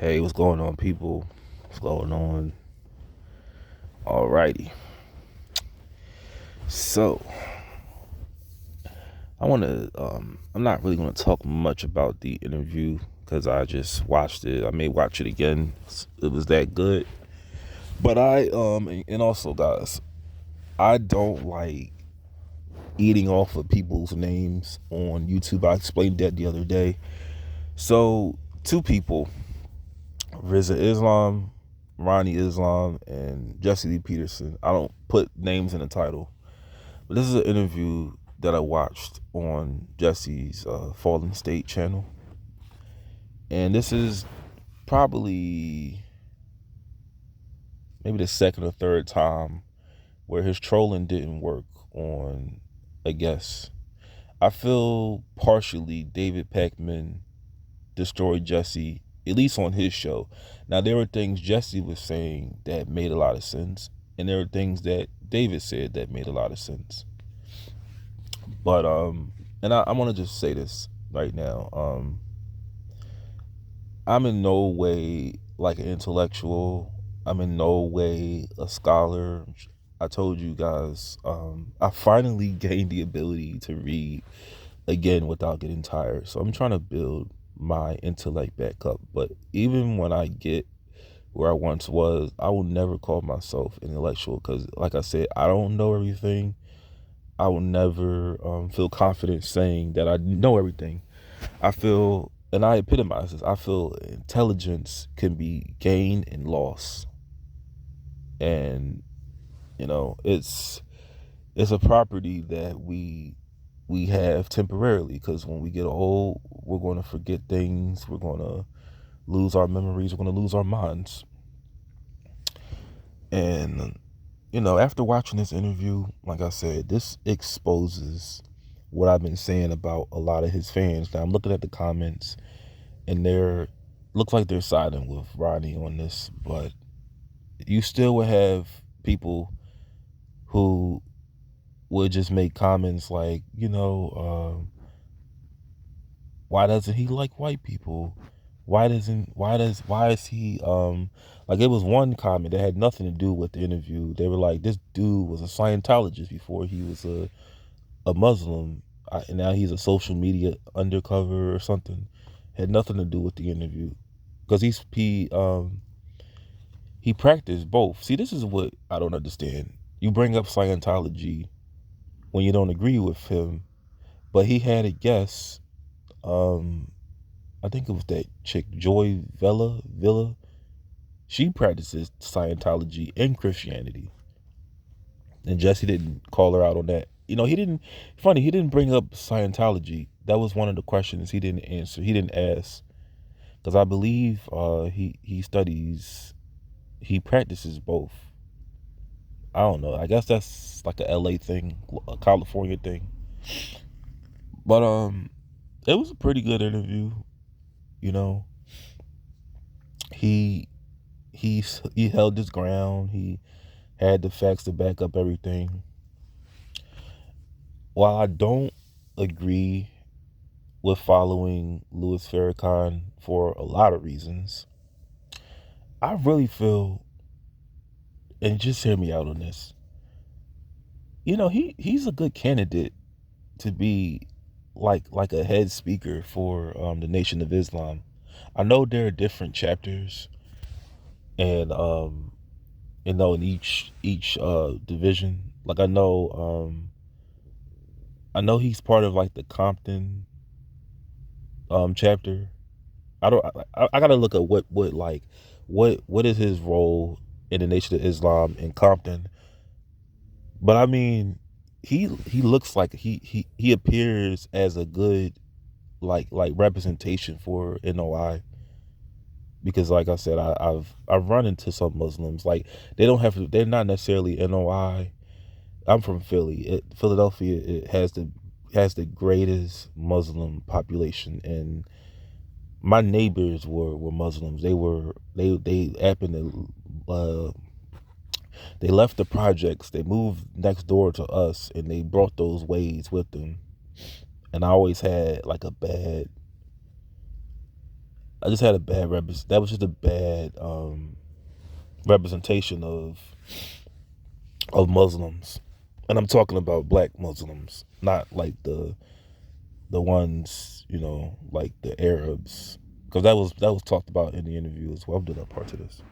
Hey, what's going on, people? What's going on? Alrighty. So, I'm not really going to talk much about the interview because I just watched it. I may watch it again. It was that good. But and also, guys, I don't like eating off of people's names on YouTube. I explained that the other day. So, two people, Riza Islam, Ronnie Islam, and Jesse Lee Peterson. I don't put names in the title. But this is an interview that I watched on Jesse's Fallen State channel. And this is probably maybe the second or third time where his trolling didn't work on a guest. I feel partially David Packman destroyed Jesse, at least on his show. Now, there were things Jesse was saying that made a lot of sense, and there were things that David said that made a lot of sense. But and I want to just say this right now. I'm in no way like an intellectual. I'm in no way a scholar. I told you guys, I finally gained the ability to read again without getting tired. So I'm trying to build my intellect back up. But even when I get where I once was, I will never call myself intellectual because, like I said, I don't know everything. I will never feel confident saying that I know everything. I feel, and I epitomize this, I feel intelligence can be gained and lost. And, it's a property that we have temporarily because when we get old, we're going to forget things. We're going to lose our memories. We're going to lose our minds. And after watching this interview, like I said, this exposes what I've been saying about a lot of his fans. Now I'm looking at the comments, and they're looks like they're siding with Rodney on this, but you still would have people who would just make comments like, why doesn't he like white people? Why is he like, it was one comment that had nothing to do with the interview. They were like, this dude was a Scientologist before he was a Muslim, and now he's a social media undercover or something. Had nothing to do with the interview because he practiced both. See, this is what I don't understand. You bring up Scientology when you don't agree with him, but he had a guest. I think it was that chick Joy Villa. She practices Scientology and Christianity, and Jesse didn't call her out on that. He didn't. Funny, he didn't bring up Scientology. That was one of the questions he didn't answer. He didn't ask because I believe he practices both. I don't know. I guess that's like a LA thing, a California thing. But it was a pretty good interview. You know, he he held his ground. He had the facts to back up everything. While I don't agree with following Louis Farrakhan for a lot of reasons, I really feel, and just hear me out on this. He's a good candidate to be like a head speaker for the Nation of Islam. I know there are different chapters, and in each division. Like I know he's part of like the Compton chapter. I gotta look at what is his role in the Nation of Islam in Compton. But I mean, he looks like he appears as a good like representation for NOI, because like I said, I've run into some Muslims, like they're not necessarily NOI. I'm from Philly. Philadelphia, it has the greatest Muslim population, and my neighbors were Muslims. They happened to they left the projects. They moved next door to us, and they brought those ways with them. And I always had like a bad I just had a bad that was just a bad representation of Muslims, and I'm talking about black Muslims, not like the ones, like the Arabs, because that was talked about in the interview as well. I'm doing a part to this.